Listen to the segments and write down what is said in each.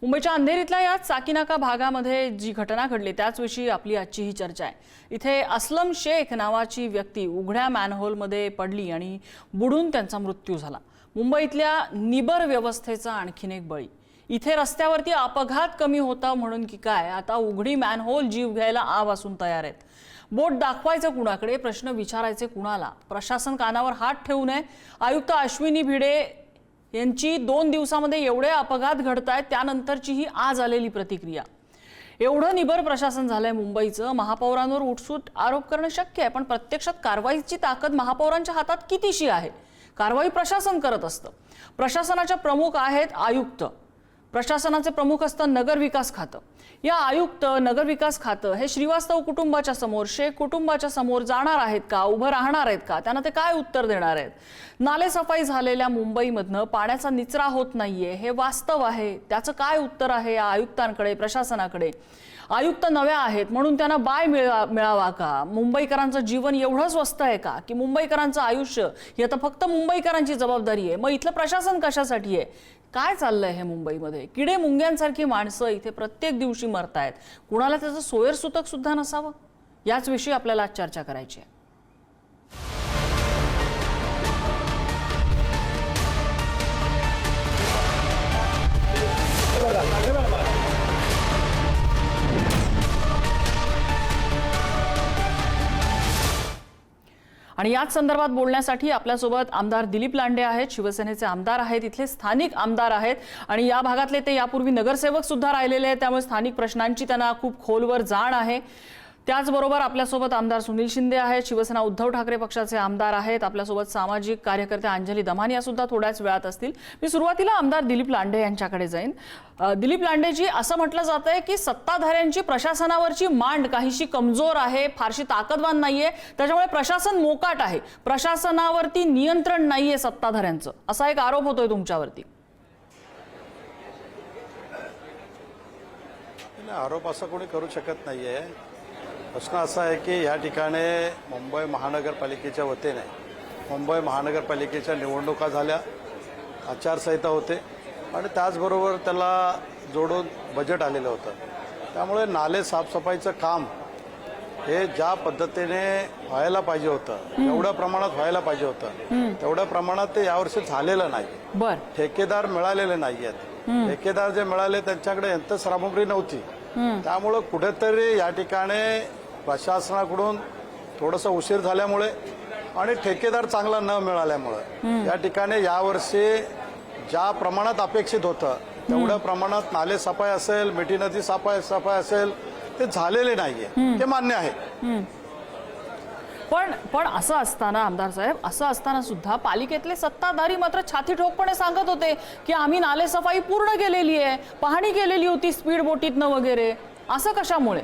मुंबईच्या अंधेरीतल्या या चाकीनाका भागामध्ये जी घटना घडली त्याचविषयी आपली आजची ही चर्चा आहे। इथे असलम शेख नावाची व्यक्ती उघड्या मॅनहोलमध्ये पडली आणि बुडून त्यांचा मृत्यू झाला। मुंबईतल्या निबर व्यवस्थेचा आणखीन एक बळी। इथे रस्त्यावरती अपघात कमी होता म्हणून की काय आता उघडी मॅनहोल जीव घ्यायला आवासून तयार आहेत। बोट दाखवायचं कुणाकडे, प्रश्न विचारायचे कुणाला? प्रशासन कानावर हात ठेवू नये। आयुक्त अश्विनी भिडे यांची 2 दिवसांमध्ये एवढे अपघात घडतायत त्यानंतरची ही आज आलेली प्रतिक्रिया। एवढं निबर प्रशासन झालंय मुंबईचं, महापौरांवर उठसूट आरोप करणं शक्य आहे, पण प्रत्यक्षात कारवाईची ताकद महापौरांच्या हातात कितीशी आहे? कारवाई प्रशासन करत असतं। प्रशासनाच्या प्रमुख आहेत आयुक्त, प्रशासनाचे प्रमुख असतं नगर विकास खातं। या आयुक्त नगर विकास खातं हे श्रीवास्तव कुटुंबाच्या समोर, शेख कुटुंबाच्या समोर जाणार आहेत का, उभं राहणार आहेत का? त्यांना ते काय उत्तर देणार आहेत? नाले सफाई झालेल्या मुंबईमधनं पाण्याचा निचरा होत नाहीये हे वास्तव आहे, त्याचं काय उत्तर आहे या आयुक्तांकडे, प्रशासनाकडे? आयुक्त नव्या आहेत म्हणून त्यांना बाय मिळावा का? मुंबईकरांचं जीवन एवढं स्वस्त आहे का की मुंबईकरांचं आयुष्य ही आता फक्त मुंबईकरांची जबाबदारी आहे? मग इथलं प्रशासन कशासाठी आहे? काय चाललंय हे मुंबईमध्ये? किडे मुंग्यांसारखी माणसं इथे प्रत्येक दिवशी मरतायत, कुणाला त्याचं सोयरसूतक सुद्धा नसावं? याच विषयी आपल्याला आज चर्चा करायची आहे। आणि याच संदर्भात बोलण्यासाठी आपल्यासोबत आमदार दिलीप लांडे आहेत, शिवसेनेचे आमदार आहेत, इथले स्थानिक आमदार आहेत आणि या भागातले ते यापूर्वी नगरसेवक सुद्धा राहिलेले आहेत, त्यामुळे स्थानिक प्रश्नांची त्यांना खूप खोलवर जाण आहे। त्याचबरोबर आपल्यासोबत आमदार सुनील शिंदे आहेत, शिवसेना उद्धव ठाकरे पक्षाचे आमदार आहेत। आपल्यासोबत सामाजिक कार्यकर्ते अंजली दमानिया सुद्धा थोड्याच वेळात असतील। मी सुरुवातीला आमदार दिलीप लांडे यांच्याकडे जाईन। दिलीप लांडेजी, असं म्हटलं जातंय की सत्ताधाऱ्यांची प्रशासनावरची मांड काहीशी कमजोर आहे, फारशी ताकदवान नाहीये, त्याच्यामुळे प्रशासन मोकाट आहे, प्रशासनावरती नियंत्रण नाहीये सत्ताधाऱ्यांचं, असा एक आरोप होतोय तुमच्यावरती। आरोप असा कोणी करू शकत नाहीये। प्रश्न असा आहे की या ठिकाणी मुंबई महानगरपालिकेच्या वतीने मुंबई महानगरपालिकेच्या निवडणुका झाल्या, आचारसंहिता होते आणि त्याचबरोबर त्याला जोडून बजेट आलेलं होतं। त्यामुळे नाले साफसफाईचं काम हे ज्या पद्धतीने व्हायला पाहिजे होतं, एवढ्या प्रमाणात व्हायला पाहिजे होतं, तेवढ्या प्रमाणात ते यावर्षी झालेलं नाही। ठेकेदार मिळालेले नाहीयेत। ठेकेदार जे मिळाले त्यांच्याकडे यंत्रसामुग्री नव्हती, त्यामुळे कुठेतरी या ठिकाणी प्रशासनाकडून थोडंसं उशीर झाल्यामुळे आणि ठेकेदार चांगला न मिळाल्यामुळे या ठिकाणी यावर्षी ज्या प्रमाणात अपेक्षित होतं तेवढ्या प्रमाणात नाले सफाई असेल, मिठी नदी सफाई असेल ते झालेले नाहीये, ते मान्य आहे। पण असं असताना आमदार साहेब, असं असताना सुद्धा पालिकेतले सत्ताधारी मात्र छाती ठोकपणे सांगत होते की आम्ही नाले सफाई पूर्ण केलेली आहे, पाहणी केलेली होती स्पीड बोटीतनं वगैरे। असं कशामुळे?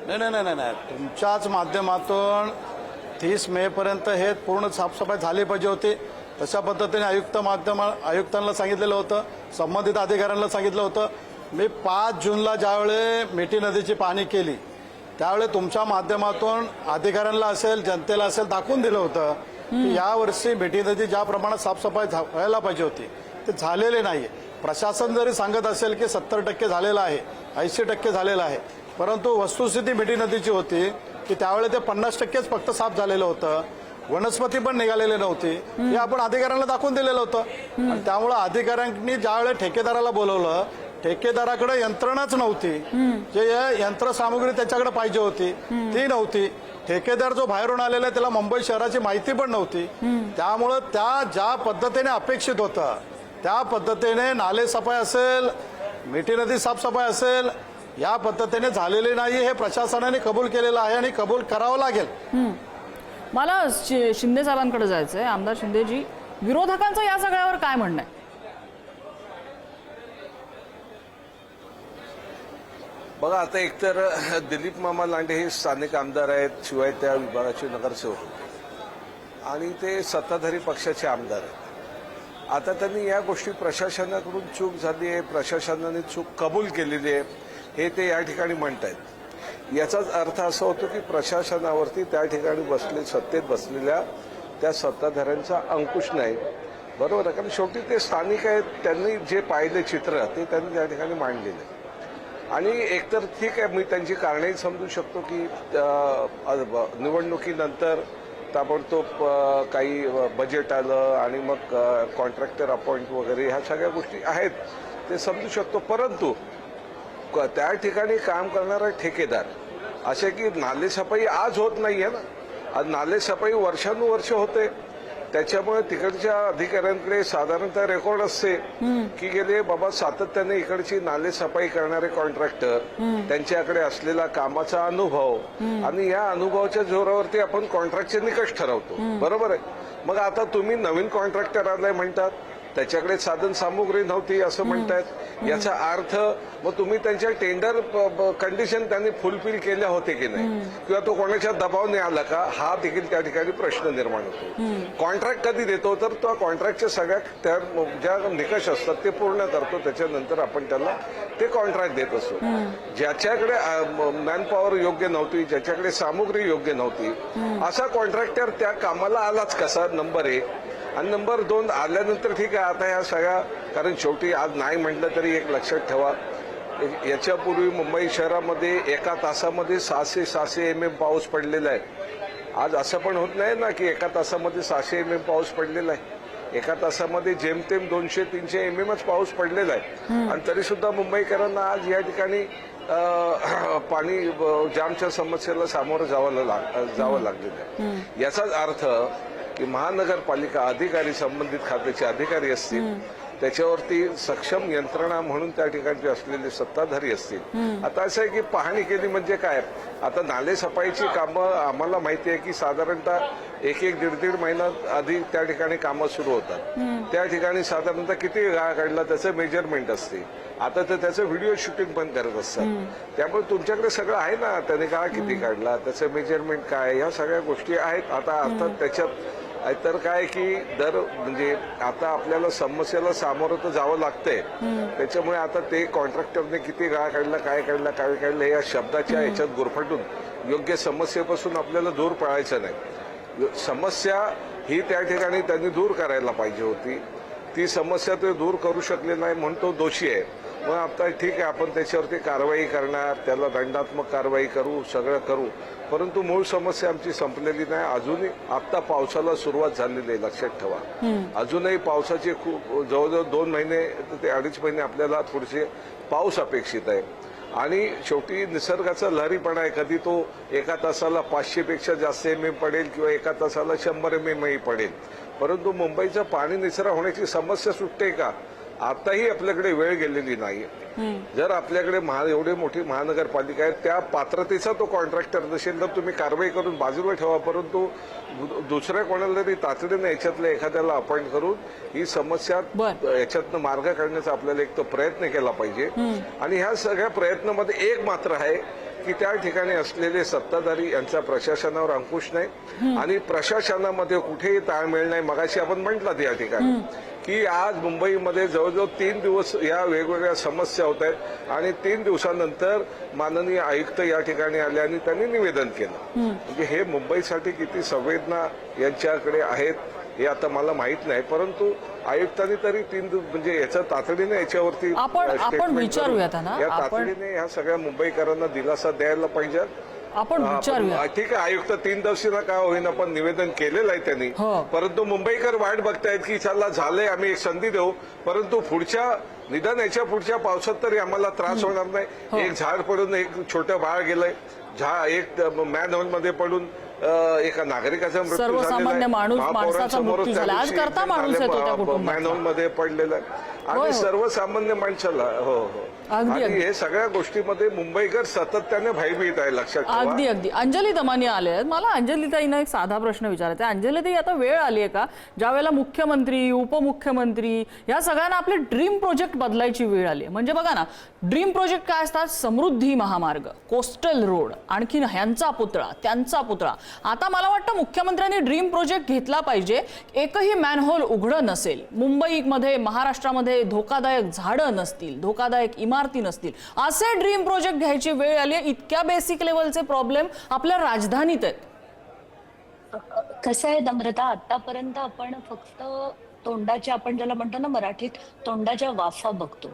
नाही, तुमच्याच माध्यमातून 30 मे पर्यंत हे पूर्ण साफसफाई झाली पाहिजे होती, तशा पद्धतीने आयुक्तांना सांगितलेलं होतं, संबंधित अधिकाऱ्यांना सांगितलं होतं। मी 5 जूनला ज्यावेळी मिठी नदीची पाहणी केली त्यावेळी तुमच्या माध्यमातून अधिकाऱ्यांना असेल, जनतेला असेल दाखवून दिलं होतं की यावर्षी मिठी नदी ज्या प्रमाणात साफसफाई व्हायला पाहिजे होती ते झालेले नाही। प्रशासन जरी सांगत असेल की 70% झालेलं आहे, 80% झालेलं आहे, परंतु वस्तुस्थिती मिठी नदीची होती की त्यावेळी ते 50%च फक्त साफ झालेलं होतं, वनस्पती पण निघालेली नव्हती, हे आपण अधिकाऱ्यांना दाखवून दिलेलं होतं। आणि त्यामुळे अधिकाऱ्यांनी ज्यावेळी ठेकेदाराला बोलवलं, ठेकेदाराकडे यंत्रणाच नव्हती, जे यंत्रसामुग्री त्याच्याकडे पाहिजे होती ती नव्हती। ठेकेदार जो बाहेरून आलेला त्याला मुंबई शहराची माहिती पण नव्हती, त्यामुळे त्या ज्या पद्धतीने अपेक्षित होतं त्या पद्धतीने नाले सफाई असेल, मिठी नदी साफसफाई असेल, या पद्धतीने झालेले नाही हे प्रशासनाने कबूल केलेलं आहे आणि कबूल करावं लागेल। मला शिंदे साहेबांकडे जायचंय। आमदार शिंदेजी, विरोधकांचं या सगळ्यावर काय म्हणणं आहे? बघा, आता एकतर दिलीप मामा लांडे हे स्थानिक आमदार आहेत, शिवाय त्या विभागाचे नगरसेवक होते आणि ते सत्ताधारी पक्षाचे आमदार आहेत। आता त्यांनी या गोष्टी प्रशासनाकडून चूक झाली आहे, प्रशासनाने चूक कबूल केलेली आहे हे ते या ठिकाणी म्हणतायत। याचाच अर्थ असा होतो की प्रशासनावरती त्या ठिकाणी सत्तेत बसलेल्या त्या सत्ताधाऱ्यांचा अंकुश नाही बरोबर आहे, कारण शेवटी ते स्थानिक आहेत, त्यांनी जे पाहिले चित्र ते त्यांनी त्या ठिकाणी मांडलेलं आहे. आणि एकतर ठीक आहे, मी त्यांची कारणंही समजू शकतो की निवडणुकीनंतर ताबडतोब काही बजेट आलं आणि मग कॉन्ट्रॅक्टर अपॉइंट वगैरे ह्या सगळ्या गोष्टी आहेत, ते समजू शकतो. परंतु त्या ठिकाणी काम करणारा ठेकेदार असे की नालेसफाई आज होत नाहीये ना, आज नालेसफाई वर्षानुवर्ष होते. त्याच्यामुळे तिकडच्या अधिकाऱ्यांकडे साधारणतः रेकॉर्ड असते की गेले बाबा सातत्याने इकडची नालेसफाई करणारे कॉन्ट्रॅक्टर, त्यांच्याकडे असलेला कामाचा अनुभव आणि या अनुभवाच्या जोरावरती आपण कॉन्ट्रॅक्टचे निकष ठरवतो. बरोबर आहे. मग आता तुम्ही नवीन कॉन्ट्रॅक्टर आलाय म्हणतात, त्याच्याकडे साधन सामुग्री नव्हती असं म्हणतायत. याचा अर्थ मग तुम्ही त्यांच्या टेंडर कंडिशन त्यांनी फुलफिल केल्या होते की नाही, किंवा तो कोणाच्या दबावाने आला का, हा देखील त्या ठिकाणी प्रश्न निर्माण होतो. कॉन्ट्रॅक्ट कधी देतो तर तो कॉन्ट्रॅक्टच्या सगळ्या त्या ज्या निकष असतात ते पूर्ण करतो, त्याच्यानंतर आपण त्याला ते कॉन्ट्रॅक्ट देत असतो. ज्याच्याकडे मॅनपॉवर योग्य नव्हती, ज्याच्याकडे सामुग्री योग्य नव्हती, असा कॉन्ट्रॅक्टर त्या कामाला आलाच कसा, नंबर 1. आणि नंबर 2, आल्यानंतर ठीक आहे आता ह्या सगळ्या, कारण शेवटी आज नाही म्हटलं तरी एक लक्षात ठेवा, याच्यापूर्वी मुंबई शहरामध्ये एका तासामध्ये 600 mm पाऊस पडलेला आहे. आज असं पण होत नाही ना की एका तासामध्ये 600 mm पाऊस पडलेला आहे. एका तासामध्ये जेमतेम 200-300 mmच पाऊस पडलेला आहे. आणि तरी सुद्धा मुंबईकरांना आज या ठिकाणी पाणी जामच्या समस्येला सामोरं जावं लागलेलं आहे. याचाच अर्थ की महानगरपालिका अधिकारी, संबंधित खात्याचे अधिकारी असतील, त्याच्यावरती सक्षम यंत्रणा म्हणून त्या ठिकाणचे असलेले सत्ताधारी असतील. आता असं आहे की पाहणी केली म्हणजे काय, आता नालेसफाईची कामं आम्हाला माहिती आहे की साधारणतः 1-1.5 महिना आधी त्या ठिकाणी कामं सुरू होतात. त्या ठिकाणी साधारणतः किती गाळा काढला त्याचं मेजरमेंट असते. आता तर त्याचं व्हिडिओ शूटिंग पण करत असतात. त्यामुळे तुमच्याकडे सगळं आहे ना, त्याने गाळा किती काढला, त्याचं मेजरमेंट काय, ह्या सगळ्या गोष्टी आहेत. आता अर्थात त्याच्यात तर काय की म्हणजे आता आपल्याला समस्येला सामोरं तर जावं लागतंय. त्याच्यामुळे आता ते कॉन्ट्रॅक्टरने किती गाळा काढला, काय काढलं या शब्दाच्या याच्यात गुरफटून योग्य समस्येपासून आपल्याला दूर पळायचं नाही. समस्या ही त्या ठिकाणी त्यांनी दूर करायला पाहिजे होती. ती समस्या ते दूर करू शकले नाही म्हणून तो दोषी आहे. मग आता ठीक आहे, आपण त्याच्यावरती कारवाई करणार, त्याला दंडात्मक कारवाई करू, सगळं करू, परंतु मूळ समस्या आमची संपलेली नाही. अजूनही आता पावसाला सुरुवात झालेली आहे, लक्षात ठेवा. अजूनही पावसाचे खूप जवळजवळ 2 महिने ते 2.5 महिने आपल्याला थोडेसे पाऊस अपेक्षित आहे. आणि शेवटी निसर्गाचा लहरीपणा आहे, कधी तो एका तासाला 500 पेक्षा जास्त mm पडेल किंवा एका तासाला 100 mm पडेल. परंतु मुंबईचं पाणी निचरा होण्याची समस्या सुटते का, आताही आपल्याकडे वेळ गेलेली नाहीये. जर आपल्याकडे एवढी मोठी महानगरपालिका आहे, त्या पात्रतेचा तो कॉन्ट्रॅक्टर नसेल तर तुम्ही कारवाई करून बाजूला ठेवा, परंतु दुसऱ्या कोणाला तरी तातडीने याच्यातल्या एखाद्याला अपॉइंट करून ही समस्या याच्यातनं मार्ग काढण्याचा आपल्याला एक तर प्रयत्न केला पाहिजे. आणि ह्या सगळ्या प्रयत्नामध्ये एक मात्र आहे की त्या ठिकाणी असलेले सत्ताधारी यांचा प्रशासनावर अंकुश नाही आणि प्रशासनामध्ये कुठेही ताळमेळ नाही. मगाशी आपण म्हटलं या ठिकाणी की आज मुंबईमध्ये जवळजवळ 3 दिवस या वेगवेगळ्या समस्या होत आहेत आणि 3 दिवसानंतर माननीय आयुक्त या ठिकाणी आले आणि त्यांनी निवेदन केलं. म्हणजे हे मुंबईसाठी किती संवेदना यांच्याकडे आहेत हे आता मला माहित नाही, परंतु आयुक्तांनी तरी 3 म्हणजे याच्या तातडीने याच्यावरती आपण विचारूयात ना, या तातडीने ह्या सगळ्या मुंबईकरांना दिलासा द्यायला पाहिजे. आपण विचारूया. ठीक आहे, आयुक्त 3 दिवसाला का होईना पण निवेदन केलेलं आहे त्यांनी. परंतु मुंबईकर वाट बघतायत की चला झालंय, आम्ही एक संधी देऊ, परंतु पुढच्या निदान याच्या पुढच्या पावसात तरी आम्हाला त्रास होणार नाही. एक झाड पडून एक छोटं बाळ गेलंय, एक मॅनहोल मध्ये पडून एका नागरिकाचा मृत्यू झालेला, सर्वसामान्य माणसाचा मृत्यू झाला. आज करता माणूस येतो त्या कुटुंबात, मॅनहोल मध्ये पडलेला आणि सर्वसामान्य माणसाला. हो हो. आणि हे सगळ्या गोष्टीमध्ये मुंबईकर सातत्याने भयभीत आहे, लक्षात ठेवा. अगदी अगदी. अंजली दमानी आले आहेत. मला अंजलीताईंना एक साधा प्रश्न विचारायचा आहे. अंजलीताई, आता वेळ आली आहे का ज्यावेळेला मुख्यमंत्री, उपमुख्यमंत्री या सगळ्यांना आपले ड्रीम प्रोजेक्ट बदलायची वेळ आली आहे? म्हणजे बघा ना, ड्रीम प्रोजेक्ट काय असतात? समृद्धी महामार्ग, कोस्टल रोड, आणखीन ह्यांचा पुतळा, त्यांचा पुतळा. आता मला वाटतं मुख्यमंत्र्यांनी ड्रीम प्रोजेक्ट घेतला पाहिजे. एकही मॅनहोल उघडं नसेल, मुंबईमध्ये, महाराष्ट्रामध्ये धोकादायक झाडं नसतील, धोकादायक इमारती नसतील, असे ड्रीम प्रोजेक्ट घ्यायची वेळ आली आहे. इतक्या बेसिक लेवलचे प्रॉब्लेम आपल्या राजधानीत आहेत. कसं आहे नम्रता, आतापर्यंत आपण फक्त तोंडाच्या, आपण ज्याला म्हणतो ना मराठीत, तोंडाच्या वाफा बघतो.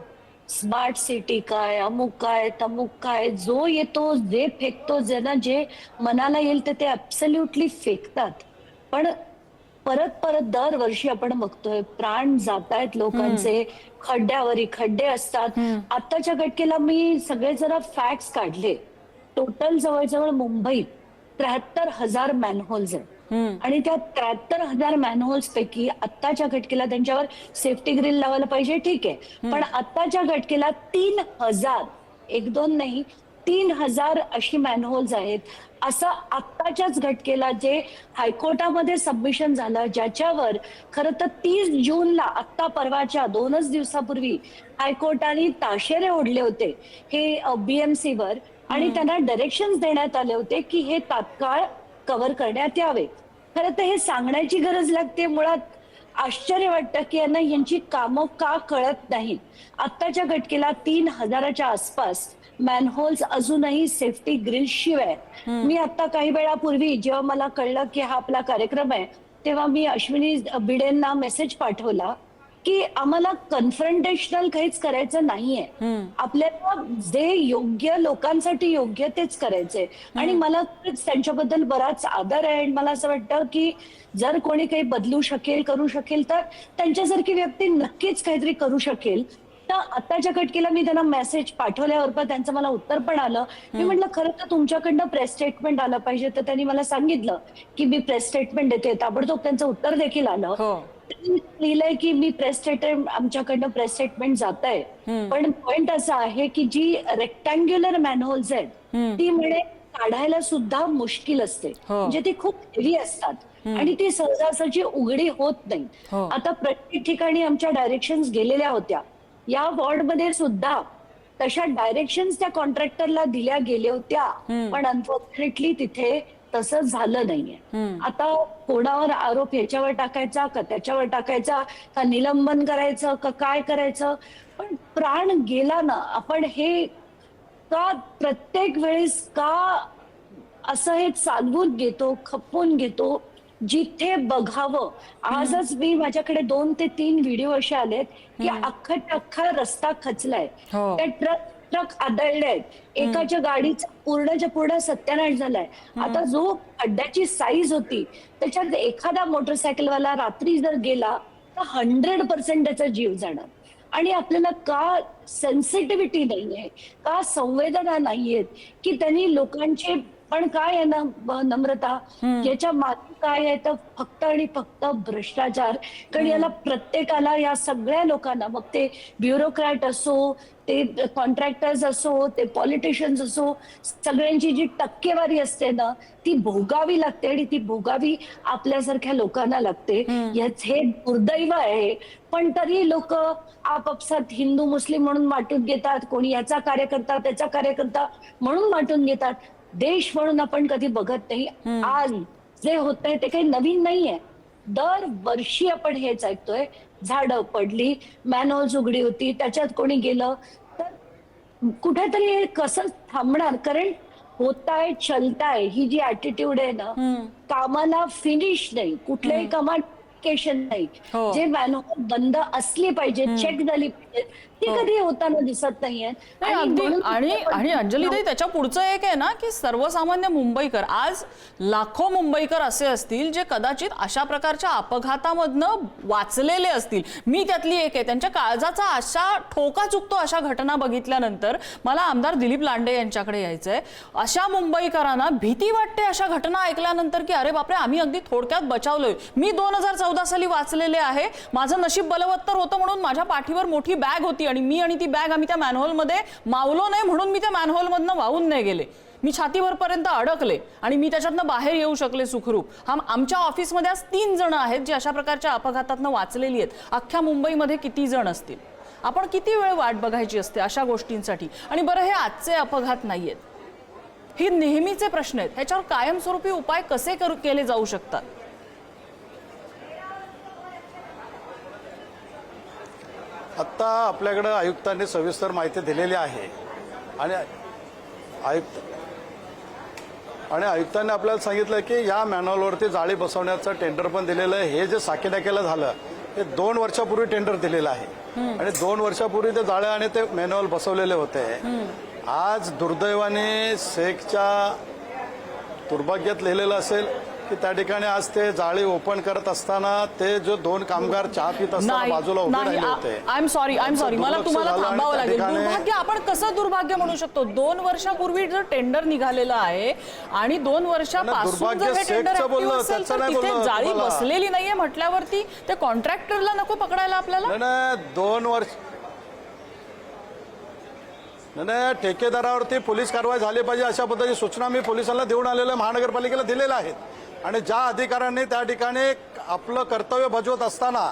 स्मार्ट सिटी काय, अमुक काय, तमुक काय, जो येतो जे फेकतो, ज्यांना जे मनाला येईल ते ऍब्सल्युटली फेकतात. पण परत परत दरवर्षी आपण बघतोय प्राण जातायत लोकांचे, खड्ड्यावरी खड्डे असतात. आताच्या घटकेला मी सगळे जरा फॅक्ट्स काढले. टोटल जवळजवळ मुंबईत 73,000 मॅनहोल्स आहेत आणि त्या 73,000 मॅनहोल्स पैकी आत्ताच्या घटकेला त्यांच्यावर सेफ्टी ग्रिल लावायला पाहिजे, ठीक आहे, पण आत्ताच्या घटकेला 3,000, 1-2 नाही, 3,000 अशी मॅनहोल्स आहेत. असं आत्ताच्याच घटकेला जे हायकोर्टामध्ये सबमिशन झालं, ज्याच्यावर खरं तर 30 जूनला, आत्ता परवाच्या 2च दिवसापूर्वी हायकोर्टाने ताशेरे ओढले होते हे BMCवर आणि त्यांना डायरेक्शन्स देण्यात आले होते की हे तात्काळ कव्हर करण्यात यावे. खरं तर हे सांगण्याची गरज लागते. मुळात आश्चर्य वाटतं की यांना यांची कामं का कळत नाहीत. आत्ताच्या घटकेला 3,000च्या आसपास मॅनहोल्स अजूनही सेफ्टी ग्रिल शिवाय. मी आता काही वेळापूर्वी जेव्हा मला कळलं की हा आपला कार्यक्रम आहे, तेव्हा मी अश्विनी भिडेंना मेसेज पाठवला की आम्हाला कन्फ्रंटेशनल काहीच करायचं नाहीये, आपल्याला जे योग्य लोकांसाठी योग्य तेच करायचंय. आणि मला त्यांच्याबद्दल बराच आदर आहे आणि मला असं वाटतं की जर कोणी काही बदलू शकेल, करू शकेल, तर त्यांच्यासारखी व्यक्ती नक्कीच काहीतरी करू शकेल. तर आताच्या घटकेला मी त्यांना मेसेज पाठवल्यावर पण त्यांचं मला उत्तर पण आलं. मी म्हटलं खरं तर तुमच्याकडनं प्रेस स्टेटमेंट आलं पाहिजे, तर त्यांनी मला सांगितलं की मी प्रेस स्टेटमेंट देते. ताबडतोब त्यांचं उत्तर देखील आलं. लिहिलंय की मी प्रेस स्टेटमेंट, आमच्याकडनं प्रेस स्टेटमेंट जात आहे. पण पॉइंट असा आहे की जी रेक्टँग्युलर मॅनहोल्स आहेत ती म्हणे काढायला सुद्धा मुश्किल असते, म्हणजे ती खूप हेवी असतात आणि ती सहजासहजी उघडी होत नाही. आता प्रत्येक ठिकाणी आमच्या डायरेक्शन्स गेलेल्या होत्या. या वॉर्डमध्ये सुद्धा तशा डायरेक्शन्स त्या कॉन्ट्रॅक्टरला दिल्या गेल्या होत्या, पण अनफॉर्च्युनेटली तिथे तसं झालं नाहीये. आता कोणावर आरोप ह्याच्यावर टाकायचा का त्याच्यावर टाकायचा, का निलंबन करायचं का काय करायचं, पण प्राण गेला ना. आपण हे का प्रत्येक वेळेस का असं हे चालवून घेतो, खपवून घेतो, जिथे बघावं. आजच मी माझ्याकडे 2 ते 3 व्हिडिओ असे आलेत की अख्खा रस्ता खचलाय, त्या ट्रक आदळलेत, एकाच्या गाडीचा पूर्णच्या पूर्ण सत्यानाश झालाय. आता जो खड्ड्याची साईज होती त्याच्यात एखादा मोटरसायकलवाला रात्री जर गेला तर 100% त्याचा जीव जाणार. आणि आपल्याला का सेन्सिटिव्हिटी नाहीये, का संवेदना नाहीयेत की त्यांनी लोकांचे, पण काय आहे ना नम्रता, याच्या मागे काय आहे तर फक्त आणि फक्त भ्रष्टाचार. कारण याला प्रत्येकाला, या सगळ्या लोकांना, मग ते ब्युरोक्रॅट असो, ते कॉन्ट्रॅक्टर्स असो, ते पॉलिटिशियन्स असो, सगळ्यांची जी टक्केवारी असते ना ती भोगावी लागते आणि ती भोगावी आपल्यासारख्या लोकांना लागते. हे दुर्दैव आहे. पण तरी लोक आपापसात हिंदू मुस्लिम म्हणून वाटून घेतात, कोणी याचा कार्यकर्ता त्याचा कार्यकर्ता म्हणून वाटून घेतात. देश म्हणून आपण कधी बघत नाही. आज जे होतंय ते काही नवीन नाहीये. दरवर्षी आपण हेच ऐकतोय. झाडं पडली, मॅनहोल्स उघडी होती, त्याच्यात कोणी गेलं तर कुठेतरी हे कसं थांबणार. कारण होताय चलताय ही जी ऍटिट्यूड आहे ना, कामाला फिनिश नाही, कुठल्याही कामात नाही. जे मॅनहोल बंद असली पाहिजे, चेक झाली पाहिजे, ती कधी होताना दिसत नाहीये. आणि अंजलीताई, त्याच्या पुढचं एक आहे ना की सर्वसामान्य मुंबईकर, आज लाखो मुंबईकर असे असतील जे कदाचित अशा प्रकारच्या अपघातामधनं वाचलेले असतील. मी त्यातली एक आहे. त्यांच्या काळजाचा अशा ठोका चुकतो अशा घटना बघितल्यानंतर. मला आमदार दिलीप लांडे यांच्याकडे यायचंय. अशा मुंबईकरांना भीती वाटते अशा घटना ऐकल्यानंतर की अरे बापरे, आम्ही अगदी थोडक्यात बचावलोय. मी 2014 साली वाचलेले आहे. माझं नशीब बलवत्तर होतं म्हणून माझ्या पाठीवर मोठी बॅग होती आणि मी आणि ती बॅग आम्ही त्या मॅनहोलमध्ये मावलो नाही म्हणून मी त्या मॅनहोलमधनं वाहून नाही गेले. मी छातीवरपर्यंत अडकले आणि मी त्याच्यातनं बाहेर येऊ शकले सुखरूप. आमच्या ऑफिसमध्ये आज 3 जण आहेत जी अशा प्रकारच्या अपघातातनं वाचलेली आहेत. अख्ख्या मुंबईमध्ये किती जण असतील? आपण किती वेळ वाट बघायची असते अशा गोष्टींसाठी? आणि बरं, हे आजचे अपघात नाहीयेत, हे नेहमीचे प्रश्न आहेत. ह्याच्यावर कायमस्वरूपी उपाय कसे केले जाऊ शकतात? आत्ता आपल्याकडं आयुक्तांनी सविस्तर माहिती दिलेली आहे आणि आयुक्तांनी आपल्याला सांगितलं की या मॅनहोलवरती जाळी बसवण्याचं टेंडर पण दिलेलं आहे. हे जे साकीनाक्याला झालं हे 2 वर्षापूर्वी टेंडर दिलेलं आहे आणि 2 वर्षापूर्वी ते जाळे आणि ते मॅन्युअल बसवलेले होते. आज दुर्दैवाने सेकच्या दुर्भाग्यात लिहिलेलं असेल की त्या ठिकाणी आज ते जाळी ओपन करत असताना ते जो 2 कामगार चहा पित असताना बाजूला उभे राहिले होते. आय एम सॉरी मला तुम्हाला झालं आणि थांबावं त्या लागेल. ठिकाणी- दुर्भाग्य आपण कसं दुर्भाग्य म्हणू शकतो? 2 वर्षापूर्वी जर टेंडर निघालेलं आहे आणि 2 वर्षापासून दुर्भाग्य जर हे टेंडर सेटचं ऍक्टिव्ह बोललो, असेल त्याचं तर नाही तिथे बोललो जाळी तुम्हाला. बसलेली नाहीये म्हटल्यावरती ते कॉन्ट्रॅक्टरला नको पकडायला आपल्याला? नाही 2 वर्ष नाही ठेकेदारावरती पोलीस कारवाई झाली पाहिजे अशा पद्धतीची सूचना मी पोलिसांना देऊन आलेल्या महानगरपालिकेला दिलेल्या आहेत आणि ज्या अधिकाऱ्यांनी त्या ठिकाणी आपलं कर्तव्य बजावत असताना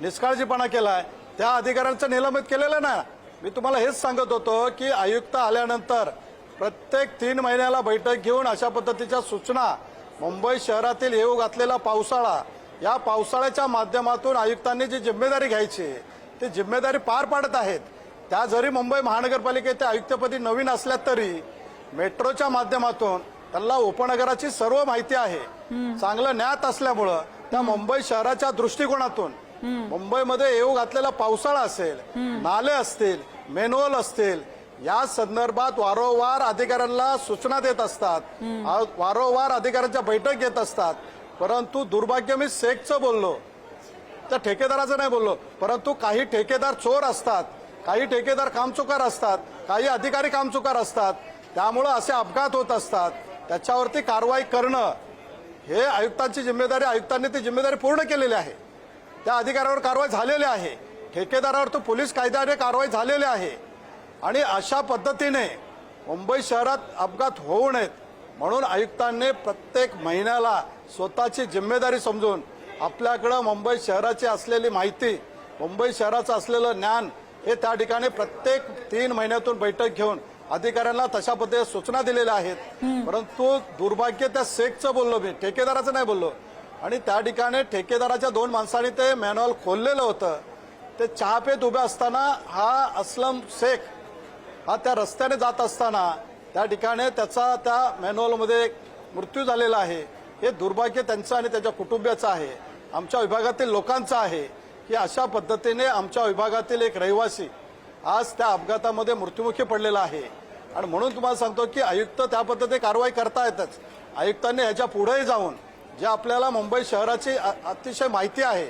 निष्काळजीपणा केलाय त्या अधिकाऱ्यांचं निलंबित केलेलं ना. मी तुम्हाला हेच सांगत होतो की आयुक्त आल्यानंतर प्रत्येक 3 महिन्याला बैठक घेऊन अशा पद्धतीच्या सूचना मुंबई शहरातील येऊ घातलेला पावसाळा या पावसाळ्याच्या माध्यमातून आयुक्तांनी जी जिम्मेदारी घ्यायची ती जिम्मेदारी पार पाडत आहेत. त्या जरी मुंबई महानगरपालिकेच्या आयुक्तपदी नवीन असल्या तरी मेट्रोच्या माध्यमातून त्यांना उपनगराची सर्व माहिती आहे. चांगलं ज्ञात असल्यामुळं त्या मुंबई शहराच्या दृष्टिकोनातून मुंबईमध्ये येऊ घातलेला पावसाळा असेल, नाले असतील, मॅन्युअल असतील या संदर्भात वारंवार अधिकाऱ्यांना सूचना देत असतात, वारंवार अधिकाऱ्यांच्या बैठक घेत असतात. परंतु दुर्भाग्य मी सेकचं बोललो त्या ठेकेदाराचं नाही बोललो. परंतु काही ठेकेदार चोर असतात, काही ठेकेदार कामचुकार असतात, काही अधिकारी कामचुकार असतात. त्यामुळं असे अपघात होत असतात. त्याच्यावरती कारवाई करणं हे आयुक्तांची जिम्मेदारी. आयुक्तांनी ती जिम्मेदारी पूर्ण केलेली आहे. त्या अधिकाऱ्यावर कारवाई झालेली आहे. ठेकेदारावर तो पोलीस कायद्याने कारवाई झालेली आहे. आणि अशा पद्धतीने मुंबई शहरात अपघात होऊ नयेत म्हणून आयुक्तांनी प्रत्येक महिन्याला स्वतःची जिम्मेदारी समजून आपल्याकडं मुंबई शहराची असलेली माहिती, मुंबई शहराचं असलेलं ज्ञान हे त्या ठिकाणी प्रत्येक 3 महिन्यातून बैठक घेऊन अधिकाऱ्यांना तशा पद्धतीने सूचना दिलेल्या आहेत. परंतु दुर्भाग्य त्या सेकचं बोललो मी, ठेकेदाराचं नाही बोललो. आणि त्या ठिकाणी ठेकेदाराच्या 2 माणसांनी ते मॅन्युअल खोललेलं होतं. ते चहा पेत उभे असताना हा असलम शेख हा त्या रस्त्याने जात असताना त्या ठिकाणी त्याचा त्या मॅन्युअलमध्ये मृत्यू झालेला आहे. हे दुर्भाग्य त्यांचं आणि त्याच्या कुटुंबियाचं आहे, आमच्या विभागातील लोकांचं आहे की अशा पद्धतीने आमच्या विभागातील एक रहिवासी आज त्या अपघातामध्ये मृत्युमुखी पडलेला आहे. आणि म्हणून तुम्हाला सांगतो की आयुक्त त्या पद्धतीने कारवाई करतायतच. आयुक्तांनी ह्याच्या पुढेही जाऊन जे आपल्याला मुंबई शहराची अतिशय माहिती आहे,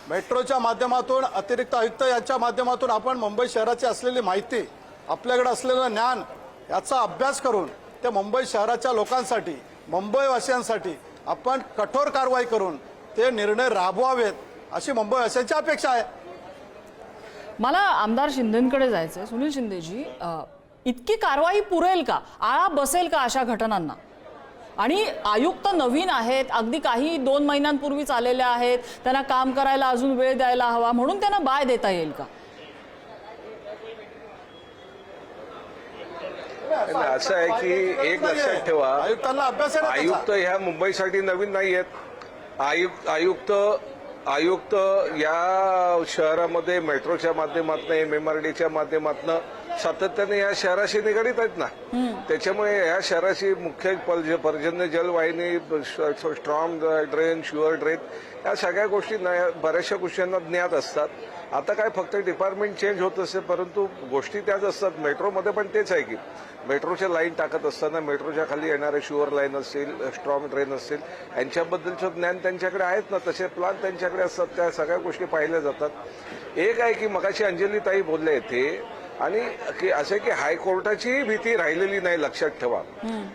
मेट्रोच्या माध्यमातून अतिरिक्त आयुक्त यांच्या माध्यमातून आपण मुंबई शहराची असलेली माहिती, आपल्याकडे असलेलं ज्ञान याचा अभ्यास करून त्या मुंबई शहराच्या लोकांसाठी, मुंबईवासियांसाठी आपण कठोर कारवाई करून ते निर्णय राबवावेत अशी मुंबईवासियांची अपेक्षा आहे. मला आमदार शिंदेंकडे जायचंय. सुनील शिंदेजी, इतकी कारवाई पुरेल का? आळा बसेल का अशा घटनांना? आणि आयुक्त नवीन आहेत, अगदी काही 2 महिन्यांपूर्वीच आलेले आहेत, त्यांना काम करायला अजून वेळ द्यायला हवा म्हणून त्यांना बाय देता येईल का? असं आहे की एक लक्षात ठेवा, आयुक्तांना अभ्यास आहे ना त्याचा. आयुक्त ह्या मुंबईसाठी नवीन नाही आहेत. आयुक्त या शहरामध्ये मेट्रोच्या माध्यमातून, MMRDच्या माध्यमातून सातत्याने या शहराशी निगडीत आहेत ना. त्याच्यामुळे या शहराची मुख्य पर्जन्य जलवाहिनी, स्ट्रॉम ड्रेन, शुअर ड्रेन या सगळ्या गोष्टी बऱ्याचशा गोष्टींना ज्ञात असतात. आता काय फक्त डिपार्टमेंट चेंज होत असते परंतु गोष्टी त्याच असतात. मेट्रोमध्ये पण तेच आहे की मेट्रोच्या लाईन टाकत असताना मेट्रोच्या खाली येणारे शुअर लाईन असतील, स्ट्रॉम ड्रेन असतील यांच्याबद्दलचं ज्ञान त्यांच्याकडे आहेत ना, तसे प्लान त्यांच्याकडे असतात. त्या सगळ्या गोष्टी पाहिल्या जातात. एक आहे की मगाशी अंजली ताई बोलले येथे आणि की असे की हायकोर्टाची भीती राहिलेली नाही. लक्षात ठेवा,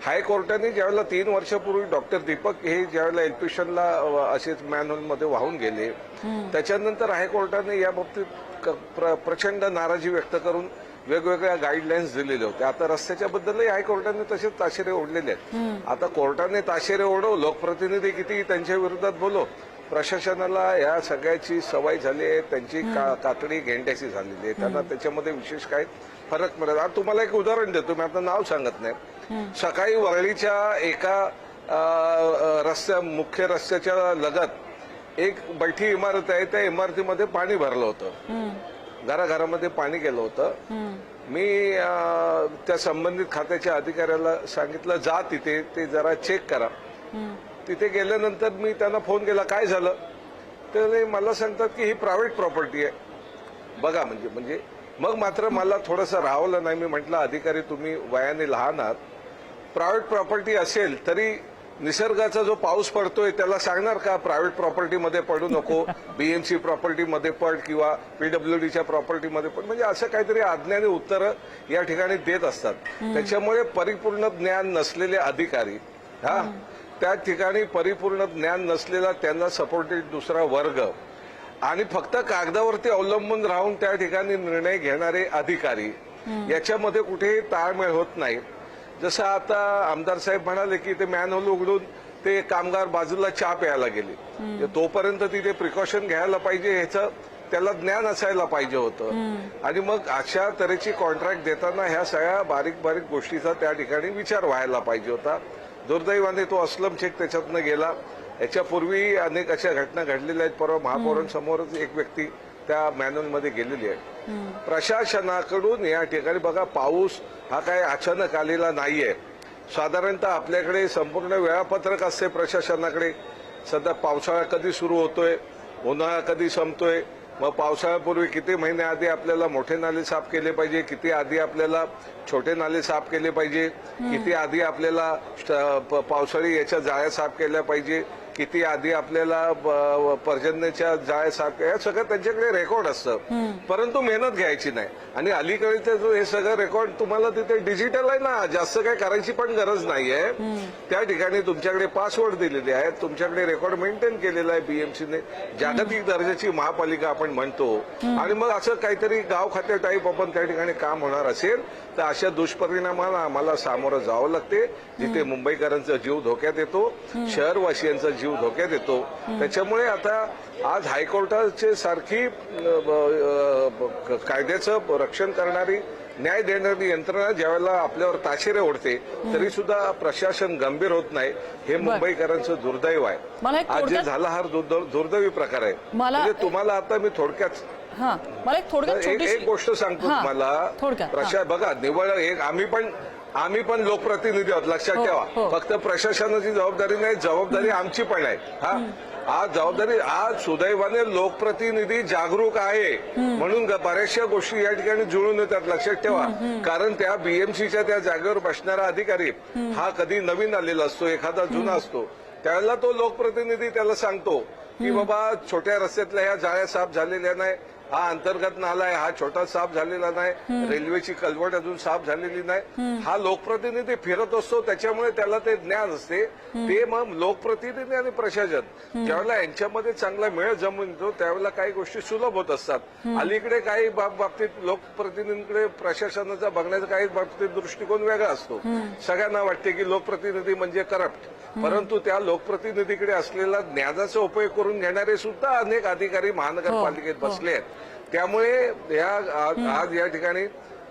हायकोर्टाने ज्यावेळेला 3 वर्षापूर्वी डॉक्टर दीपक हे ज्यावेळेला एल्पिशनला असेच मॅनहोलमध्ये वाहून गेले त्याच्यानंतर हायकोर्टाने या बाबतीत प्रचंड नाराजी व्यक्त करून वेगवेगळ्या गाईडलाईन्स दिलेल्या होत्या. आता रस्त्याच्या बद्दलही हायकोर्टाने तसेच ताशेरे ओढलेले आहेत. आता कोर्टाने ताशेरे ओढव, लोकप्रतिनिधी किती त्यांच्या विरोधात बोलो, प्रशासनाला या सगळ्याची सवय झाली आहे. त्यांची कातडी घेंड्याची झालेली आहे. त्यांना त्याच्यामध्ये विशेष काही फरक मिळत. आता तुम्हाला एक उदाहरण देतो, मी आता नाव सांगत नाही. सकाळी वरळीच्या एका मुख्य रस्त्याच्या लगत एक बैठी इमारत आहे. त्या इमारतीमध्ये पाणी भरलं होतं, घराघरामध्ये पाणी गेलं होतं. मी त्या संबंधित खात्याच्या अधिकाऱ्याला सांगितलं जा तिथे, ते जरा चेक करा. तिथे गेल्यानंतर मी त्यांना फोन केला, काय झालं? तर मला सांगतात की ही प्रायव्हेट प्रॉपर्टी आहे बघा. म्हणजे मग मात्र मला थोडंसं राहवलं नाही. मी म्हटलं अधिकारी तुम्ही वयाने लहान आहात, प्रायव्हेट प्रॉपर्टी असेल तरी निसर्गाचा जो पाऊस पडतोय त्याला सांगणार का प्रायव्हेट प्रॉपर्टीमध्ये पडू नको, बीएमसी प्रॉपर्टीमध्ये पड किंवा पीडब्ल्यूडीच्या प्रॉपर्टीमध्ये पड. म्हणजे असं काहीतरी अज्ञानी उत्तरं या ठिकाणी देत असतात. त्याच्यामुळे परिपूर्ण ज्ञान नसलेले अधिकारी, त्या ठिकाणी परिपूर्ण ज्ञान नसलेला त्यांना सपोर्टेड दुसरा वर्ग आणि फक्त कागदावरती अवलंबून राहून त्या ठिकाणी निर्णय घेणारे अधिकारी, याच्यामध्ये कुठेही ताळमेळ होत नाही. जसं आता आमदार साहेब म्हणाले की ते मॅनहोल उघडून ते कामगार बाजूला चहा प्यायला गेले, तोपर्यंत तिथे प्रिकॉशन घ्यायला पाहिजे ह्याचं त्याला ज्ञान असायला पाहिजे होतं. आणि मग अशा तऱ्हेची कॉन्ट्रॅक्ट देताना ह्या सगळ्या बारीक बारीक गोष्टीचा त्या ठिकाणी विचार व्हायला पाहिजे होता. दुर्दैवाने तो अस्लम शेख त्याच्यातनं गेला. याच्यापूर्वी अनेक अशा घटना घडलेल्या आहेत. परवा महापौरांसमोरच एक व्यक्ती त्या मॅन्युअलमध्ये गेलेली आहे. प्रशासनाकडून या ठिकाणी बघा, पाऊस हा काय अचानक आलेला नाहीये. साधारणतः आपल्याकडे संपूर्ण वेळापत्रक असते प्रशासनाकडे. सध्या पावसाळा कधी सुरू होतोय, उन्हाळा कधी संपतोय, मग पावसाळ्यापूर्वी किती महिने आधी आपल्याला मोठे नाले साफ केले पाहिजे, किती आधी आपल्याला छोटे नाले साफ केले पाहिजे, किती आधी आपल्याला पावसाळी याच्या जाळ्या साफ केल्या पाहिजे, किती आधी आपल्याला पर्जन्याच्या जाळ्या साफ केल्या, सगळं त्यांच्याकडे रेकॉर्ड असतं. परंतु मेहनत घ्यायची नाही. आणि अलीकडे हे सगळं रेकॉर्ड तुम्हाला तिथे डिजिटल आहे ना, जास्त काय करायची पण गरज नाहीये. त्या ठिकाणी तुमच्याकडे पासवर्ड दिलेले आहेत, तुमच्याकडे रेकॉर्ड मेंटेन केलेलं आहे बीएमसीने. जागतिक दर्जाची महापालिका आपण म्हणतो. आणि मग असं काहीतरी गाव खाते टाईप आपण त्या ठिकाणी काम होणार असेल तर अशा दुष्परिणामाला आम्हाला सामोरं जावं लागते, जिथे मुंबईकरांचा जीव धोक्यात येतो, शहरवासियांचा जीव धोक्यात येतो. त्याच्यामुळे आता आज हायकोर्टाचे सारखी कायद्याचं रक्षण करणारी, न्याय देणारी यंत्रणा ज्यावेळेला आपल्यावर ताशेरे ओढते तरी सुद्धा प्रशासन गंभीर होत नाही. हे मुंबईकरांचं दुर्दैव आहे. आज जे झाला हा दुर्दैवी प्रकार आहे. म्हणजे तुम्हाला आता मी थोडक्यात एक गोष्ट सांगतो तुम्हाला. बघा, निवड एक आम्ही पण लोकप्रतिनिधी आहोत, लक्षात ठेवा. फक्त प्रशासनाची जबाबदारी नाही, जबाबदारी आमची पण आहे. आज सुदैवाने लोकप्रतिनिधी जागरूक आहे म्हणून बऱ्याचशा गोष्टी या ठिकाणी जुळून येतात, लक्षात ठेवा. कारण त्या बीएमसीच्या त्या जागेवर बसणारा अधिकारी हा कधी नवीन आलेला असतो, एखादा जुना असतो. त्यावेळेला तो लोकप्रतिनिधी त्याला सांगतो की बाबा छोट्या रस्त्यातल्या ह्या जाळ्या साफ झालेल्या नाही, हा अंतर्गत नाला आहे, हा छोटा साफ झालेला नाही, रेल्वेची कलवट अजून साफ झालेली नाही. हा लोकप्रतिनिधी फिरत असतो, त्याच्यामुळे त्याला ते ज्ञान असते. ते मग लोकप्रतिनिधी आणि प्रशासन ज्यावेळेला यांच्यामध्ये चांगला मेळ जमून येतो त्यावेळेला काही गोष्टी सुलभ होत असतात. अलीकडे काही बाबतीत लोकप्रतिनिधींकडे प्रशासनाचा बघण्याचा काही बाबतीत दृष्टिकोन वेगळा असतो. सगळ्यांना वाटते की लोकप्रतिनिधी म्हणजे करप्ट, परंतु त्या लोकप्रतिनिधीकडे असलेला ज्ञानाचा उपयोग करून घेणारे सुद्धा अनेक अधिकारी महानगरपालिकेत बसले आहेत. त्यामुळे आज या ठिकाणी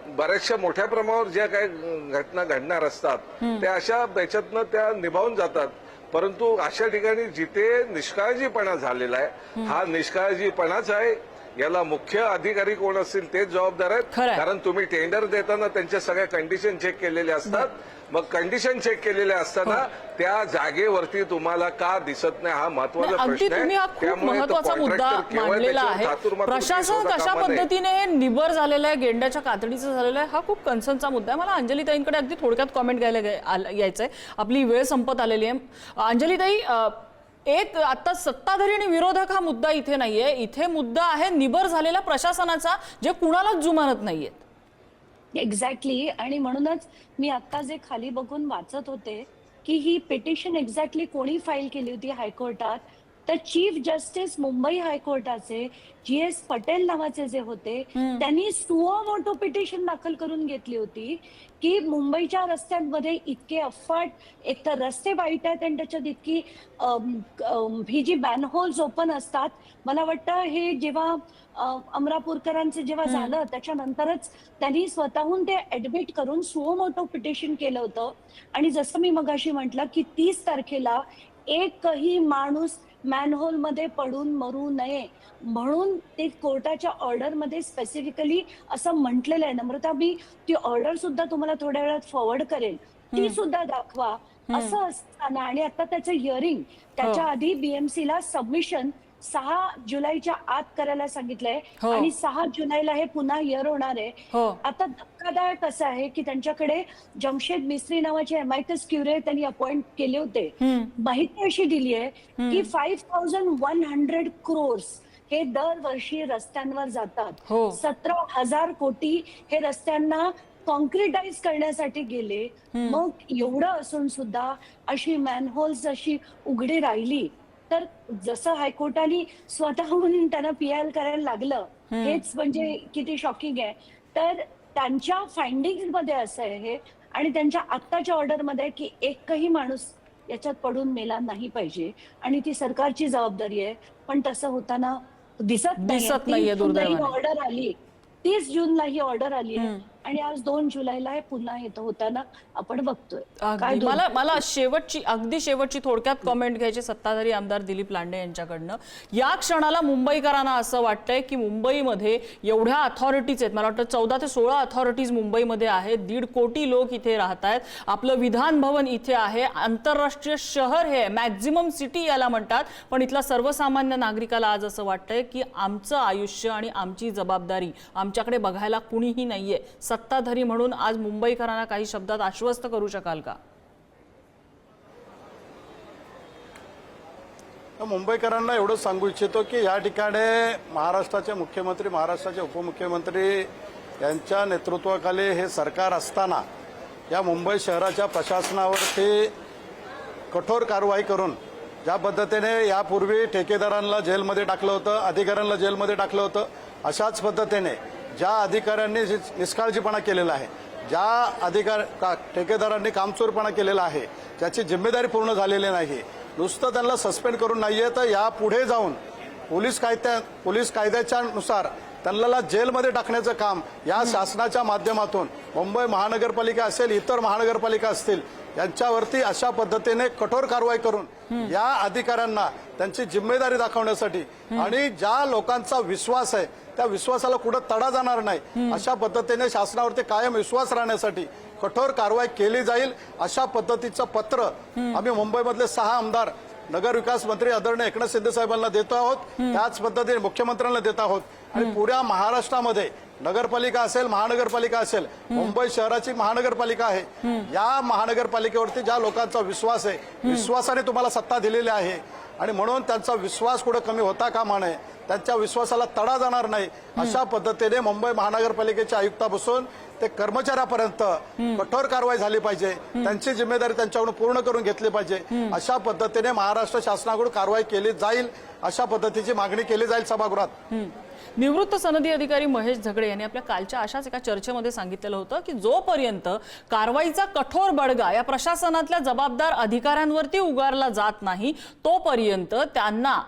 बऱ्याचशा मोठ्या प्रमाणावर ज्या काही घटना घडणार असतात त्या अशा याच्यातनं त्या निभावून जातात. परंतु अशा ठिकाणी जिथे निष्काळजीपणा झालेला आहे, हा निष्काळजीपणाच आहे. याला मुख्य अधिकारी कोण असतील तेच जबाबदार आहेत. कारण तुम्ही टेंडर देताना त्यांच्या सगळ्या कंडिशन चेक केलेल्या असतात. मग कंडिशन चेक केलेल्या असताना त्या जागेवरती तुम्हाला का दिसत नाही, हा महत्वाचा प्रश्न आहे. हा खूप महत्वाचा मुद्दा मांडलेला आहे. प्रशासन कशा पद्धतीने निबर झालेलं आहे, गेंड्याच्या कातडीचं झालेलं आहे, हा खूप कन्सर्नचा मुद्दा आहे. मला अंजलीताईंकडे अगदी थोडक्यात कॉमेंट घ्यायला यायचंय. आपली वेळ संपत आलेली आहे. अंजलीताई, एक आता सत्ताधारी आणि विरोधक हा मुद्दा इथे नाहीये. इथे मुद्दा आहे निबर झालेल्या प्रशासनाचा, जे कुणालाच जुमानत नाहीये. एक्झॅक्टली. आणि म्हणूनच मी आता जे खाली बघून वाचत होते की ही पिटिशन एक्झॅक्टली कोणी फाईल केली होती हायकोर्टात, तर चीफ जस्टिस मुंबई हायकोर्टाचे GS पटेल नावाचे जे होते त्यांनी सुओ मोटो पिटिशन दाखल करून घेतली होती की मुंबईच्या रस्त्यांमध्ये इतके अफाट, एक तर रस्ते वाईट आहेत आणि त्याच्यात इतकी ही जी मॅनहोल्स ओपन असतात. मला वाटतं हे जेव्हा अमरापूरकरांचं जेव्हा झालं त्याच्यानंतरच त्यांनी स्वतःहून ते ऍडमिट करून सुओ मोटो पिटिशन केलं होतं. आणि जसं मी मगाशी म्हटलं की 30 तारखेला एकही माणूस मॅनहोल मध्ये पडून मरू नये म्हणून ते कोर्टाच्या ऑर्डरमध्ये स्पेसिफिकली असं म्हटलेलं आहे. नम्रता, मी ती ऑर्डर सुद्धा तुम्हाला थोड्या वेळात फॉरवर्ड करेल, ती सुद्धा दाखवा. असं असताना आणि आता त्याचं हिअरिंग, त्याच्या आधी BMC ला सबमिशन 6 जुलैच्या आत करायला सांगितलंय हो. आणि 6 जुलैला हे पुन्हा हिअर होणार आहे. हो. आता धक्कादायक असं आहे की त्यांच्याकडे जमशेद मिस्त्री नावाचे एमआयटस क्युरे त्यांनी अपॉइंट केले होते. माहिती अशी दिली आहे की 5100 crores हे दरवर्षी रस्त्यांवर जातात. हो. 17,000 कोटी हे रस्त्यांना कॉन्क्रिटाईज करण्यासाठी गेले. मग एवढं असून सुद्धा अशी मॅनहोल्स अशी उघडी राहिली तर जसं हायकोर्टाने स्वतःहून त्यांना पीआयएल करायला लागलं हेच म्हणजे किती शॉकिंग आहे. तर त्यांच्या फाइंडिंग मध्ये असं आहे हे आणि त्यांच्या आत्ताच्या ऑर्डरमध्ये की एकही माणूस याच्यात पडून मेला नाही पाहिजे आणि ती सरकारची जबाबदारी आहे. पण तसं होताना दिसत नाहीये दुर्दैवाने. ऑर्डर आली 30 जूनला ही ऑर्डर आली आहे आणि आज 2 जुलैला हे पुन्हा येत होताना आपण बघतोय. अगदी. मला अगदी शेवटची थोडक्यात कमेंट घ्यायची सत्ताधारी आमदार दिलीप लांडे यांच्याकडनं. या क्षणाला मुंबईकरांना असं वाटतंय की मुंबईमध्ये एवढ्या अथॉरिटीज आहेत, मला वाटतं 14 ते 16 अथॉरिटीज मुंबईमध्ये आहेत, 1.5 कोटी लोक इथे राहत आहेत, आपलं विधान भवन इथे आहे, आंतरराष्ट्रीय शहर हे मॅक्झिमम सिटी याला म्हणतात. पण इथला सर्वसामान्य नागरिकाला आज असं वाटतंय की आमचं आयुष्य आणि आमची जबाबदारी आमच्याकडे बघायला कुणीही नाहीये. सत्ताधारी म्हणून आज मुंबईकरांना काही शब्दात आश्वस्त करू शकाल का? मुंबईकरांना एवढं सांगू इच्छितो की या ठिकाणी महाराष्ट्राचे मुख्यमंत्री, महाराष्ट्राचे उपमुख्यमंत्री यांच्या नेतृत्वाखाली हे सरकार असताना या मुंबई शहराच्या प्रशासनावरती कठोर कारवाई करून ज्या पद्धतीने यापूर्वी ठेकेदारांना जेलमध्ये टाकलं होतं, अधिकाऱ्यांना जेलमध्ये टाकलं होतं, अशाच पद्धतीने ज्या अधिकाऱ्यांनी निष्काळजीपणा केलेला आहे, ज्या ठेकेदारांनी कामचोरपणा केलेला आहे, ज्याची जिम्मेदारी पूर्ण झालेली नाही, नुसतं त्यांना सस्पेंड करून नाहीये तर यापुढे जाऊन पोलीस कायद्याच्या नुसार त्यांना जेलमध्ये टाकण्याचं काम या शासनाच्या माध्यमातून मुंबई महानगरपालिका असेल, इतर महानगरपालिका असतील यांच्यावरती अशा पद्धतीने कठोर कारवाई करून या अधिकाऱ्यांना त्यांची जिम्मेदारी दाखवण्यासाठी आणि ज्या लोकांचा विश्वास आहे त्या विश्वासाला कुठं तडा जाणार नाही अशा पद्धतीने शासनावरती कायम विश्वास राहण्यासाठी कठोर कारवाई केली जाईल अशा पद्धतीचं पत्र आम्ही मुंबईमधले 6 आमदार नगर विकास मंत्री आदरणीय एकनाथ शिंदे साहेबांना देतो आहोत. त्याच पद्धतीने मुख्यमंत्र्यांना देत आहोत आणि पुऱ्या महाराष्ट्रामध्ये नगरपालिका असेल, महानगरपालिका असेल, मुंबई शहराची महानगरपालिका आहे, या महानगरपालिकेवरती ज्या लोकांचा विश्वास आहे, विश्वासाने तुम्हाला सत्ता दिलेली आहे आणि म्हणून त्यांचा विश्वास कुठे कमी होता कामा नये, त्यांच्या विश्वासाला तडा जाणार नाही अशा पद्धतीने मुंबई महानगरपालिकेच्या आयुक्तापासून ते कर्मचाऱ्यापर्यंत कठोर कारवाई झाली पाहिजे. त्यांची जिम्मेदारी त्यांच्याकडून पूर्ण करून घेतली पाहिजे. अशा पद्धतीने महाराष्ट्र शासनाकडून कारवाई केली जाईल, अशा पद्धतीची मागणी केली जाईल सभागृहात. निवृत्त सनदी अधिकारी महेश झगडे यांनी आपल्या कालच्या अशाच एका चर्चेमध्ये सांगितलेलं होतं की जोपर्यंत कारवाईचा कठोर बडगा या प्रशासनातल्या जबाबदार अधिकाऱ्यांवरती उगारला जात नाही तोपर्यंत त्यांना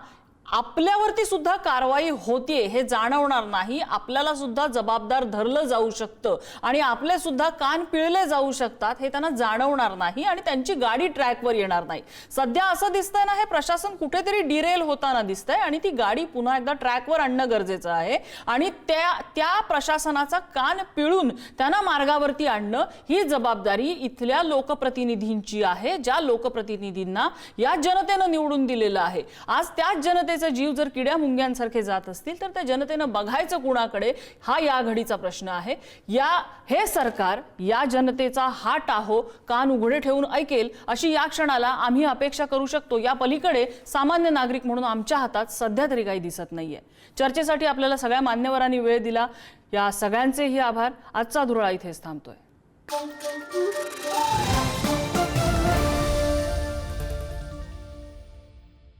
आपल्यावरती सुद्धा कारवाई होतीये हे जाणवणार नाही, आपल्याला सुद्धा जबाबदार धरलं जाऊ शकतं आणि आपले सुद्धा कान पिळले जाऊ शकतात हे त्यांना जाणवणार नाही आणि त्यांची गाडी ट्रॅकवर येणार नाही. सध्या असं दिसतंय ना, हे प्रशासन कुठेतरी डिरेल होताना दिसतंय आणि ती गाडी पुन्हा एकदा ट्रॅकवर आणणं गरजेचं आहे आणि त्या प्रशासनाचा कान पिळून त्यांना मार्गावरती आणणं ही जबाबदारी इथल्या लोकप्रतिनिधींची आहे, ज्या लोकप्रतिनिधींना या जनतेनं निवडून दिलेलं आहे. आज त्याच जनते जीव जर किड्या मुंग्यांसारखे जात असतील तर त्या जनतेनं बघायचं कुणाकडे हा या घडीचा प्रश्न आहे. हे सरकार या जनतेचा हा टाहो कान उघडे ठेवून ऐकेल अशी या क्षणाला आम्ही अपेक्षा करू शकतो. या पलीकडे सामान्य नागरिक म्हणून आमच्या हातात सध्या तरी काही दिसत नाहीये. चर्चेसाठी आपल्याला सगळ्या मान्यवरांनी वेळ दिला, या सगळ्यांचेही आभार. आजचा धुरळा इथेच थांबतोय.